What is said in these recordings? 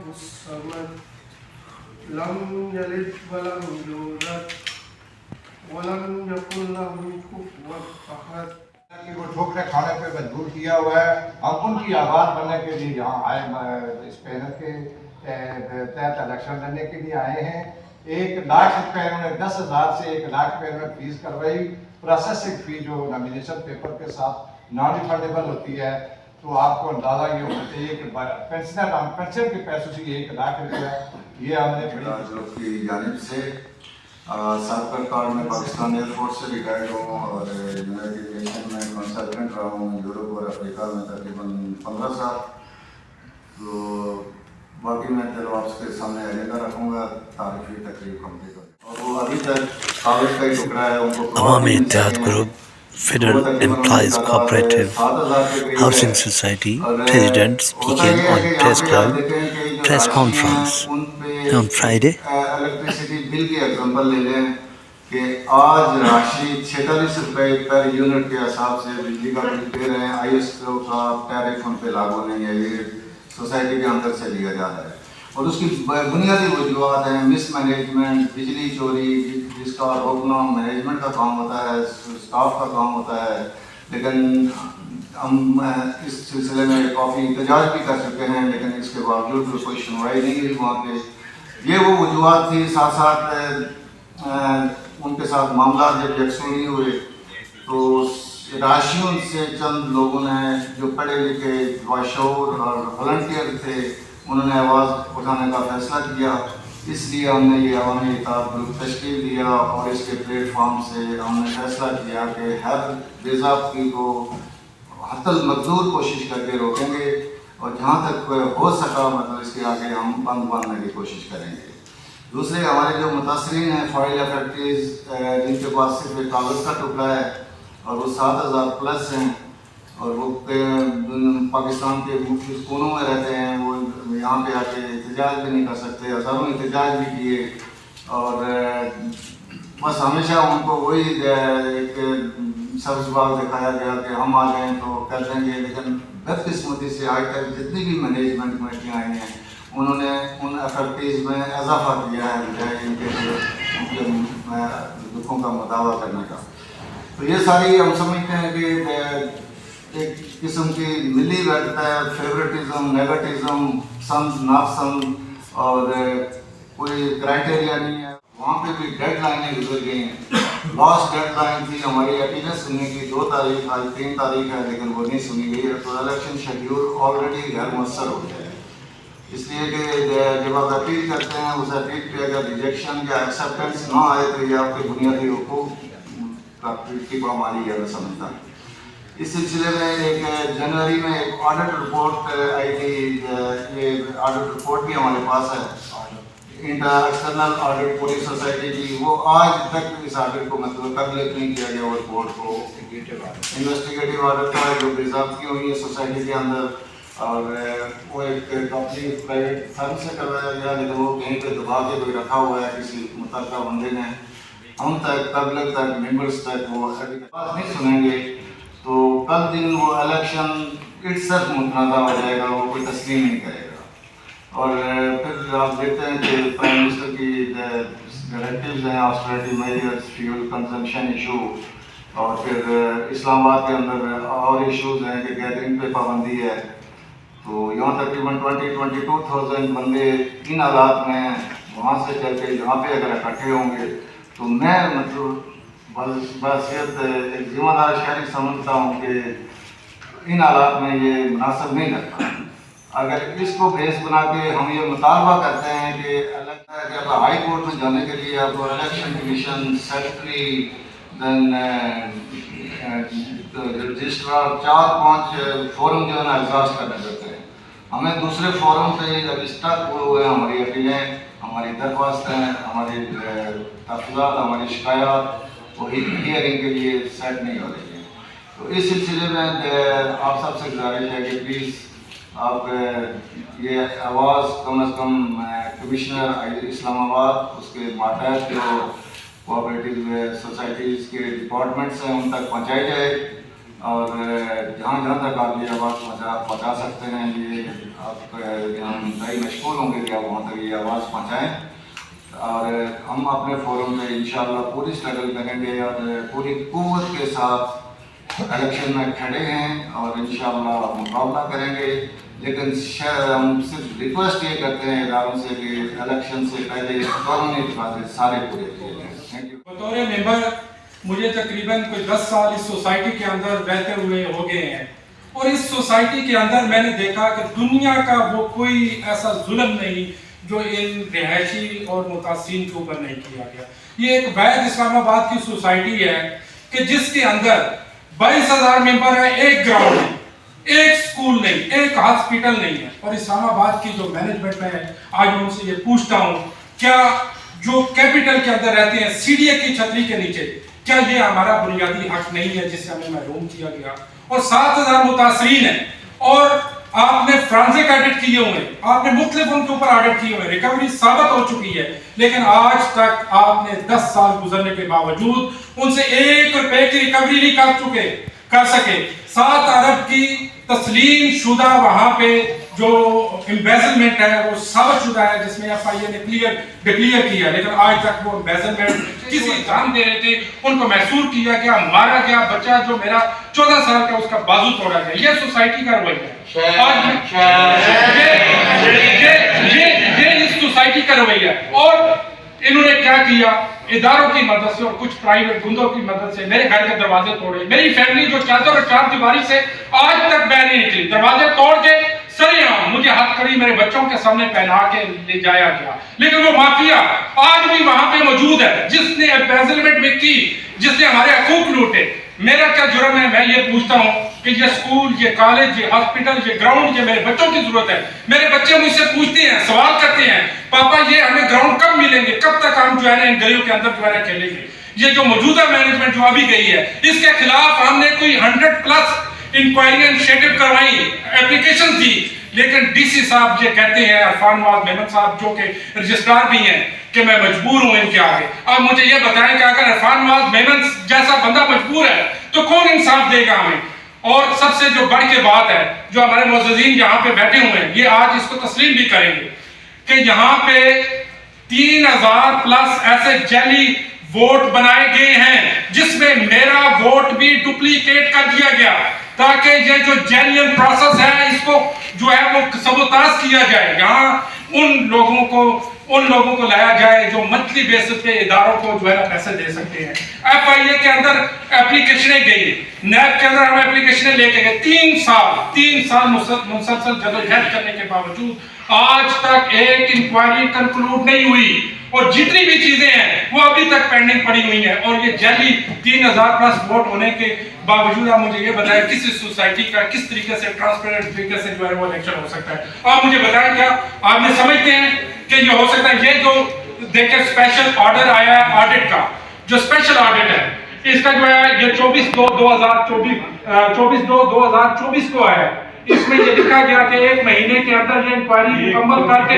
الصمد لم يلد ولم يولد ولم يكن له كفوا أحد. کہ وہ ٹھوکریں کھانے پہ مجبور کیا ہوا ہے. ہم ان کی آواز بننے کے لیے یہاں آئے, اس پینل کے تحت الیکشن لڑنے کے لیے آئے ہیں. 1 لاکھ روپے انہوں نے 10,000 سے 1 لاکھ روپے انہوں نے فیس کروائی. پروسیسنگ فی جو نامینیشن پیپر کے ساتھ نان ریفنڈیبل ہوتی ہے, تو آپ کو اندازہ یہ ہونا چاہیے کہ پینشن کے پیسوں سے 1 لاکھ روپیہ یہ ہم نے کی جانب سے سابقہ کار میں پاکستان ایئر فورس سے ریٹائرڈ ہوں اور یونائٹڈ نیشن میں کنسلٹنٹ رہا ہوں یورپ اور افریقہ میں تقریباً 15 سال. تو باقی میں چلو آپ کے سامنے ایجنڈا رکھوں گا تعریفی تقریب کمپلیٹ ہو, اور وہ ابھی تک کاغذ کا ہی ٹکڑا ہے. ان کو عوامی اتحاد group Federal Employees Cooperative Housing Society President speaking on press conference on Friday. Electricity bill کی ایگزامپل لے لیں کہ آج راشی 46 روپے پر یونٹ کے حساب سے بجلی کا بل دے رہے ہیں. آئی ایس او کا ٹیرف ان پہ لاگو نہیں ہے, یہ سوسائٹی کے اندر سے لیا جا رہا ہے. اور اس کی بنیادی وجوہات ہیں مس مینجمنٹ, بجلی چوری جس کا روکنا مینجمنٹ کا کام ہوتا ہے, اسٹاف کا کام ہوتا ہے. لیکن ہم اس سلسلے میں کافی احتجاج بھی کر چکے ہیں, لیکن اس کے باوجود کوئی سنوائی نہیں ہوئی وہاں پہ. یہ وہ وجوہات تھی. ساتھ ساتھ ان کے ساتھ معاملات جب یکسو نہیں ہوئے تو راشیوں سے چند لوگوں نے جو پڑھے لکھے باشعور اور والنٹیئر تھے, انہوں نے آواز اٹھانے کا فیصلہ کیا. اس لیے ہم نے یہ عوامی اتحاد گروپ تشکیل دیا اور اس کے پلیٹ فارم سے ہم نے فیصلہ کیا کہ ہر بے ضابطگی کو حتی المقدور کوشش کر کے روکیں گے, اور جہاں تک ہو سکا مطلب اس کے آگے ہم بند باندھنے کی کوشش کریں گے. دوسرے ہمارے جو متاثرین ہیں فائل فیکٹریز جن کے پاس صرف ایک کاغذ کا ٹکڑا ہے اور وہ 7,000 پلس ہیں, اور وہ پاکستان کے مختلف کونوں میں رہتے ہیں, وہ یہاں پہ آ کے احتجاج بھی نہیں کر سکتے. ہزاروں احتجاج بھی کیے, اور بس ہمیشہ ان کو وہی ایک سبز باغ دکھایا گیا کہ ہم آ جائیں تو کر دیں گے. لیکن بدقسمتی سے آج تک جتنی بھی مینجمنٹ کمیٹیاں آئی ہیں انہوں نے ان افیکٹیز میں اضافہ کیا ہے بجائے ان کے دکھوں کا مداوع کرنے کا. تو یہ ساری ہم سمجھتے ہیں کہ ایک قسم کی ملی وحدت ہے, فیوریٹزم, نیگیٹزم, سمجھ ناپسمجھ, اور کوئی کرائٹیریا نہیں ہے. وہاں پہ بھی ڈیڈ لائنیں گزر گئی ہیں. لاسٹ ڈیڈ لائن تھی ہماری اپیلیں سننے کی 2 تاریخ, آج 3 تاریخ ہے لیکن وہ نہیں سنی گئی ہے. تو الیکشن شیڈیول آلریڈی غیر مؤثر ہو گیا ہے. اس لیے کہ جب آپ اپیل کرتے ہیں اس اپیل پہ اگر ریجیکشن یا ایکسیپٹنس نہ آئے تو یہ آپ کے بنیادی حقوق کی پامالی ہے میں سمجھتا ہوں. اس سلسلے میں ایک جنوری میں ایک آڈٹ رپورٹ آئی تھی. یہ آڈٹ رپورٹ بھی ہمارے پاس ہے, ایکسٹرنل آڈٹ پولیس سوسائٹی کی. وہ آج تک اس آڈٹ کو مطلب پبلک نہیں کیا گیا. وہ رپورٹ کو انویسٹیگیٹو آڈٹ کا جو بے ضابطگی ہوئی ہے سوسائٹی کے اندر, اور وہ ایک کمپنی پرائیویٹ فرم سے کروایا گیا, لیکن وہ کہیں پہ دبا کے کوئی رکھا ہوا ہے کسی متعلقہ بندے نے. ہم تک پبلک تک ممبرس تک وہ بات نہیں سنیں گے تو کل دن وہ الیکشن اٹسلف متنازع ہو جائے گا, وہ کوئی تسلیم نہیں کرے گا. اور پھر آپ دیکھتے ہیں کہ پرائم منسٹر کی ڈائریکٹیوز ہیں, austerity measures, fuel consumption issue, اور پھر اسلام آباد کے اندر اور ایشوز ہیں کہ گیدرنگ پہ پابندی ہے. تو یہاں تقریباً 22,000 بندے ان حالات میں وہاں سے چل کے یہاں پہ اگر اکٹھے ہوں گے تو میں مطلب بحثیت ایک ذمہ دار شہری سمجھتا ہوں کہ ان حالات میں یہ مناسب نہیں لگتا. اگر اس کو بیس بنا کے ہم یہ مطالبہ کرتے ہیں کہ جب ہائی کورٹ میں جانے کے لیے آپ کو الیکشن کمیشن, سیکرٹری, دین رجسٹرار, 4-5 فورم جو ہے نا ایگزاسٹ کرنے پڑتے ہیں. ہمیں دوسرے فورم پہ اب اسٹک ہوئے ہیں. ہماری اپیلیں, ہماری درخواستیں, ہماری تفصیلات, ہماری شکایات وہ ہیئرنگ کے لیے سیٹ نہیں ہو رہی ہیں. تو اس سلسلے میں آپ سب سے گزارش ہے کہ پلیز آپ یہ آواز کم از کم کمشنر اسلام آباد, اس کے ماتحت جو کوآپریٹیو سوسائٹیز کے ڈپارٹمنٹس ہیں ان تک پہنچائی جائے, اور جہاں جہاں تک آپ یہ آواز پہنچا سکتے ہیں یہ آپ ہم بھائی مشغول ہوں گے کہ آپ وہاں تک یہ آواز پہنچائیں، اور ہم اپنے فورم پہ انشاءاللہ پوری اسٹرگل کریں گے اور پوری قوت کے ساتھ الیکشن میں کھڑے ہیں اور انشاءاللہ مقابلہ کریں گے. لیکن ہم صرف ریکویسٹ یہ کرتے ہیں اداروں سے کہ الیکشن سے پہلے قانونی تقاضے سارے پورے کیے جائیں. Thank you. بطور ممبر مجھے تقریباً کوئی 10 سال اس سوسائٹی کے اندر رہتے ہوئے ہو گئے ہیں، اور اس سوسائٹی کے اندر میں نے دیکھا کہ دنیا کا وہ کوئی ایسا ظلم نہیں جو ان رہائشی اور متاثرین کے اوپر نہیں کیا گیا. یہ ایک وحید اسلام آباد کی سوسائٹی ہے کہ جس کے اندر 22,000 ممبر ہیں، ایک گراؤنڈ نہیں، ایک سکول نہیں، ایک ہاسپٹل نہیں ہے. اور اسلام آباد کی جو مینجمنٹ میں آج ان سے یہ پوچھتا ہوں، کیا جو کیپٹل کے اندر رہتے ہیں سی ڈی اے کی چھتری کے نیچے، کیا یہ ہمارا بنیادی حق نہیں ہے جس سے ہمیں محروم کیا گیا؟ اور 7,000 متاثرین ہیں، اور آپ نے فرانزک آڈٹ کیے ہوئے، آپ نے مختلف ان کے اوپر آڈٹ کیے ہوئے، ریکوری ثابت ہو چکی ہے، لیکن آج تک آپ نے 10 سال گزرنے کے باوجود ان سے 1 روپے کی ریکوری نہیں کر سکے. 7 ارب کی تسلیم شدہ وہاں پہ جو امبیزلمنٹ ہے وہ ثابت شدہ ہے، جس میں ایف آئی اے نے ڈکلیئر کیا، لیکن آج تک وہ امبیزلمنٹ کسی جان دے رہے تھے ان کو محصور کیا گیا، مارا گیا. بچہ جو میرا 14 سال کا اس کا بازو توڑا گیا. یہ سوسائٹی کا رویہ ہے. یہ اس سوسائٹی کا رویہ ہے. اور انہوں نے کیا کیا؟ اداروں کی مدد سے اور کچھ پرائیویٹ گندوں کی مدد سے میرے گھر کے دروازے توڑے. میری فیملی جو چادر اور چار دیواری سے آج تک بہ نہیں نکلی، دروازے توڑ کے سرے عام مجھے ہاتھ کڑی میرے بچوں کے سامنے پہنا کے لے جایا گیا. لیکن وہ مافیا آج بھی وہاں پہ موجود ہے جس نے امبیزلمنٹ میں کی، جس نے ہمارے حقوق لوٹے. میرا کیا جرم ہے؟ میں یہ پوچھتا ہوں کہ یہ سکول، یہ کالج، یہ ہاسپٹل، یہ گراؤنڈ، یہ میرے بچوں کی ضرورت ہے. میرے بچے مجھ سے پوچھتے ہیں، سوال کرتے ہیں، پاپا یہ ہمیں گراؤنڈ کب ملیں گے؟ کب تک ہم جو ہے نا ان گلیوں کے اندر جو ہے نا کھیلیں گے؟ یہ جو موجودہ مینجمنٹ جو ابھی گئی ہے، اس کے خلاف ہم نے کوئی 100+ انکوائری انیشیٹو کروائی، اپلیکیشن دی، لیکن ڈی سی صاحب یہ کہتے ہیں، عرفان نواز محمد صاحب جو کہ رجسٹرار بھی ہیں، کہ میں مجبور ہوں ان کے آگے. اب مجھے یہ بتائیں کہ اگر عرفان نواز محمد جیسا بندہ مجبور ہے تو کون انصاف دے گا ہمیں؟ اور سب سے جو بڑھ کے بات ہے، جو ہمارے معززین یہاں پہ بیٹھے ہوئے ہیں یہ آج اس کو تسلیم بھی کریں گے کہ یہاں پہ 3,000+ ایسے جعلی ووٹ بنائے گئے ہیں جس میں میرا ووٹ بھی ڈپلیکیٹ کر دیا گیا، تاکہ یہ جو جینیئن پروسیس ہے اس کو جو ہے وہ سبوتاژ کیا جائے. یہاں ان لوگوں کو لایا جائے جو منتھلی بیسس پہ اداروں کو جو ہے نا پیسے دے سکتے ہیں. ایف آئی اے کے اندر اپلیکیشنیں گئی، نیب کے اندر ہم اپلیکیشنیں لے کے گئے. 3 سال مسلسل جدوجہد کرنے کے باوجود آج تک ایک انکوائری کنکلوڈ نہیں ہوئی، اور جتنی بھی چیزیں ہیں وہ ابھی تک پینڈنگ پڑی ہوئی ہیں. اور یہ جعلی 3,000+ ووٹ ہونے کے باوجود آپ مجھے یہ بتائیں کسی سوسائٹی کا کس طریقے سے ٹرانسپیرنٹ طریقے سے جو ہے وہ الیکشن ہو سکتا ہے؟ آپ مجھے بتائیں کیا آپ یہ سمجھتے ہیں کہ یہ ہو سکتا ہے؟ یہ جو دیکھیں اسپیشل آرڈر آیا ہے آڈٹ کا، جو اسپیشل آڈٹ ہے اس کا جو ہے یہ 24/2/2024 کو آیا ہے. اس میں یہ لکھا گیا کہ 1 مہینے کے اندر یہ انکوائری مکمل کر کے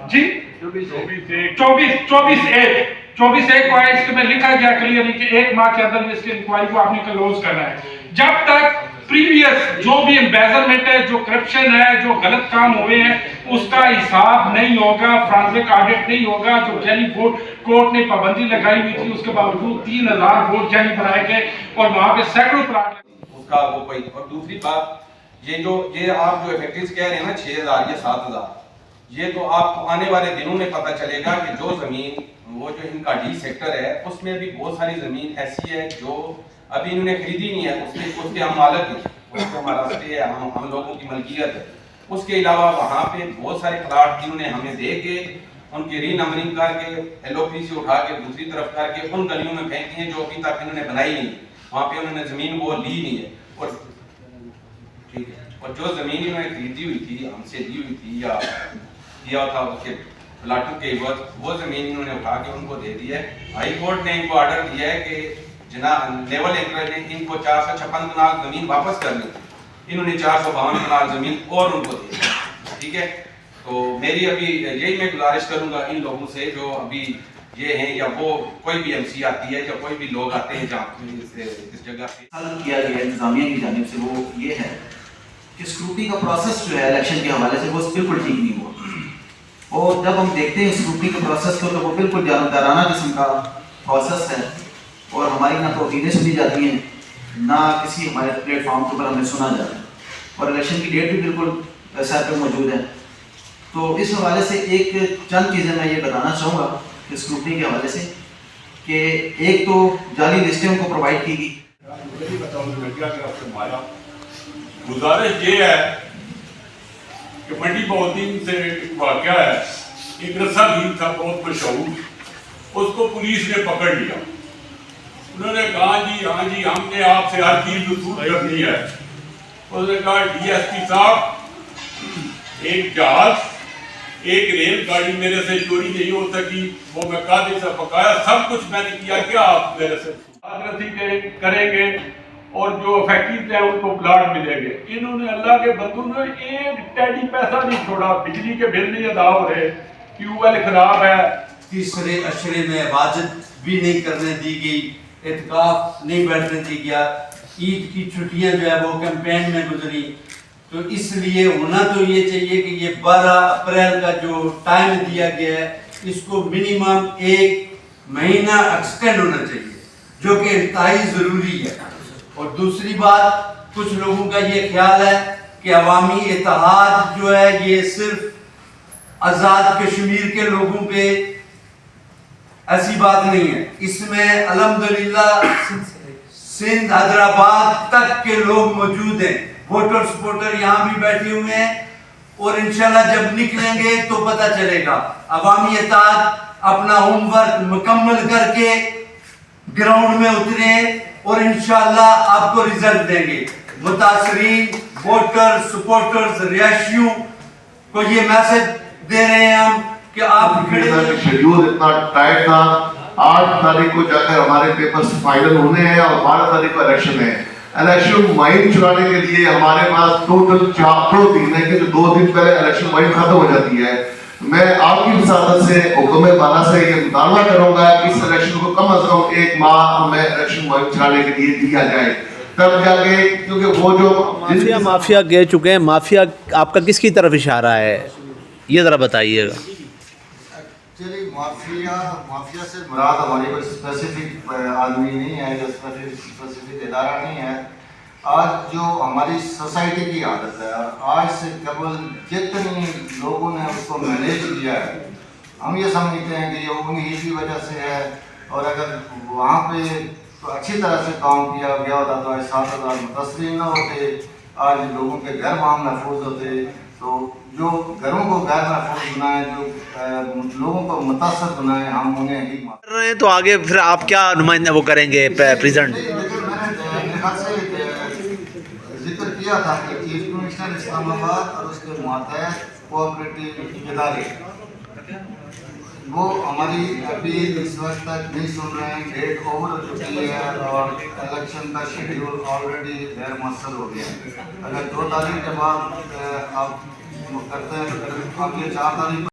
جی 24/1 کو آیا. اس میں لکھا گیا کلیئرلی کہ 1 ماہ کے اندر اس کی انکوائری کو آپ نے کلوز کرنا ہے. جب تک پریویس جو بھی امبیزلمنٹ ہے، جو کرپشن ہے، جو غلط کام ہوئے ہیں، اس کا حساب نہیں ہوگا، فرانزک آڈٹ نہیں ہوگا. جو جعلی ووٹ کورٹ نے پابندی لگائی ہوئی تھی اس کے باوجود 3,000 ووٹ جعلی بنائے گئے اور وہاں پہ سینکڑوں پلاٹ اس کا وہ کوئی. اور دوسری بات یہ آپ جو ایفیکٹس کہہ رہے ہیں نا 6,000 یا 7,000، یہ تو آپ کو آنے والے دنوں میں پتہ چلے گا کہ جو زمین وہ جو ان کا ڈی سیکٹر ہے اس میں بھی بہت ساری زمین ایسی ہے جو ابھی انہوں نے خریدی نہیں ہے، اس کے ہم مالک ہیں، اس کو ہمارا سٹے ہے، ہم لوگوں کی ملکیت ہے. اس کے علاوہ وہاں پہ بہت سارے پلاٹ جنہوں نے ہمیں دے کے ان کی ری نمبرنگ کر کے ایل او پی سے اٹھا کے دوسری طرف کر کے ان گلیوں میں پھینک دی ہیں جو ابھی تک انہوں نے بنائی نہیں، وہاں پہ انہوں نے زمین وہ لی نہیں ہے. اور ٹھیک ہے، اور جو زمین انہوں نے خریدی ہوئی تھی، ہم سے لی ہوئی تھی یا دیا تھا اس کے پلاٹوں کے عوض، وہ زمین انہوں نے اٹھا کے ان کو دے دی ہے. ہائی کورٹ نے ان کو آرڈر دیا ہے کہ جناب لیول انکوائری نے ان کو 456 کنال زمین واپس کر لی، انہوں نے 452 کنال زمین اور ان کو دی. ٹھیک ہے، تو میری ابھی یہی میں گزارش کروں گا ان لوگوں سے جو ابھی یہ ہیں یا وہ کوئی بھی ایم سی آتی ہے یا کوئی بھی لوگ آتے ہیں جہاں اس جگہ پہ کیا گیا انتظامیہ کی جانب سے، وہ یہ ہے کہ اسکروٹنی کا پروسیس جو ہے الیکشن کے حوالے سے وہ بالکل ٹھیک نہیں ہوا. اور جب ہم دیکھتے ہیں اسکروٹنی کے پروسیس کو تو وہ بالکل جانبدارانہ قسم کا پروسیس ہے اور ہماری نہ توقیدیں سنی جاتی ہیں نہ کسی ہمارے پلیٹ فارم کے اوپر ہمیں سنا جاتا ہے اور الیکشن کی ڈیٹ بھی بالکل سائٹ پہ موجود ہے. تو اس حوالے سے ایک چند چیزیں میں یہ بتانا چاہوں گا کہ اسکروٹنی کے حوالے سے کہ ایک تو جعلی لسٹیں ان کو پرووائڈ کی گئی. گزارش یہ ہے کہ منڈی بہتین سے ایک واقعہ ہے, ایک رسا گیت تھا بہت مشہور, اس کو پولیس نے پکڑ لیا. انہوں نے کہا جی ہاں جی ہم نے آپ سے ہر چیز وصول کرنی ہے. اس نے کہا ڈی ایس پی صاحب ایک جہاز ایک ریل گاڑی میرے سے چوری نہیں ہو سکی, وہ میں قاضی سے پکایا, سب کچھ میں نے کیا, کیا آپ میرے سے رسی کریں گے اور جو فیکٹریز ہیں ان کو پلاٹ ملیں گے. انہوں نے اللہ کے بندوں نے ایک ٹیڈی پیسہ نہیں چھوڑا, بجلی کے بل نہیں ادا ہو رہے, ٹیوب ویل خراب ہے. تیسرے اشرے میں عبادت بھی نہیں کرنے دی گئی, اعتکاف نہیں بیٹھنے دی گیا, عید کی چھٹیاں جو ہے وہ کیمپین میں گزری. تو اس لیے ہونا تو یہ چاہیے کہ یہ 12 اپریل کا جو ٹائم دیا گیا ہے اس کو منیمم 1 مہینہ ایکسٹینڈ ہونا چاہیے, جو کہ انتہائی ضروری ہے. اور دوسری بات, کچھ لوگوں کا یہ خیال ہے کہ عوامی اتحاد جو ہے یہ صرف آزاد کشمیر کے لوگوں پہ, ایسی بات نہیں ہے. اس میں الحمدللہ سندھ حیدرآباد تک کے لوگ موجود ہیں, ووٹر سپورٹر یہاں بھی بیٹھے ہوئے ہیں, اور انشاءاللہ جب نکلیں گے تو پتہ چلے گا. عوامی اتحاد اپنا ہوم ورک مکمل کر کے گراؤنڈ میں اتریں اور انشاءاللہ آپ کو رزلٹ دیں گے. متاثرین, ووٹر سپورٹرز, رہائشیوں کو یہ میسج دے رہے ہیں ہم کہ آپ شیڈیول اتنا ٹائٹ تھا. 8 تاریخ کو جا کر ہمارے پیپرز فائنل ہونے ہیں اور 12 تاریخ کو الیکشن ہے. الیکشن مہم چلانے کے لیے ہمارے پاس ٹوٹل 4 دن ہے کہ جو 2 دن پہلے الیکشن مہم ختم ہو جاتی ہے. میں آپ کی وساطت سے حکم بالا سے یہ مطالبہ کروں گا کہ اس الیکشن کو کم از کم 1 ماہ ہمیں الیکشن مہم چلانے کے لیے دیا جائے, تب جا کے, کیونکہ وہ جو مافیا کہہ چکے ہیں, مافیا آپ کا کس کی طرف اشارہ ہے یہ ذرا بتائیے گا. ایکچولی مافیا سے مراد ہماری کوئی اسپیسیفک آدمی نہیں ہے, جو اسپیسیفک ادارہ نہیں ہے. آج جو ہماری سوسائٹی کی عادت ہے, آج سے قبل جتنی لوگوں نے اس کو مینیج کیا ہے, ہم یہ سمجھتے ہیں کہ یہ انہی کی وجہ سے ہے. اور اگر وہاں پہ اچھی طرح سے کام کیا گیا ہوتا تو 7,000 متاثرین نہ ہوتے, آج لوگوں کے گھر وہاں محفوظ ہوتے. تو جو گھروں کو غیر محفوظ بنائے, جو لوگوں کو متاثر بنائے, ہم انہیں ہی کر رہے ہیں. تو آگے پھر آپ کیا نمائندہ وہ کریں گے پریزنٹ؟ ذکر کیا تھا کہ چیف منسٹر اسلام آباد اور اس کے ماتحت کوآپریٹو ادارے, وہ ہماری اپیل اس وقت تک نہیں سن رہے ہیں. ڈیٹ اوور ہو چکی ہے اور الیکشن کا شیڈیول آلریڈی غیر مؤثر ہو گیا ہے. اگر 2 تاریخ کے بعد آپ کرتے ہیں تو پھر آپ یہ 4 تاریخ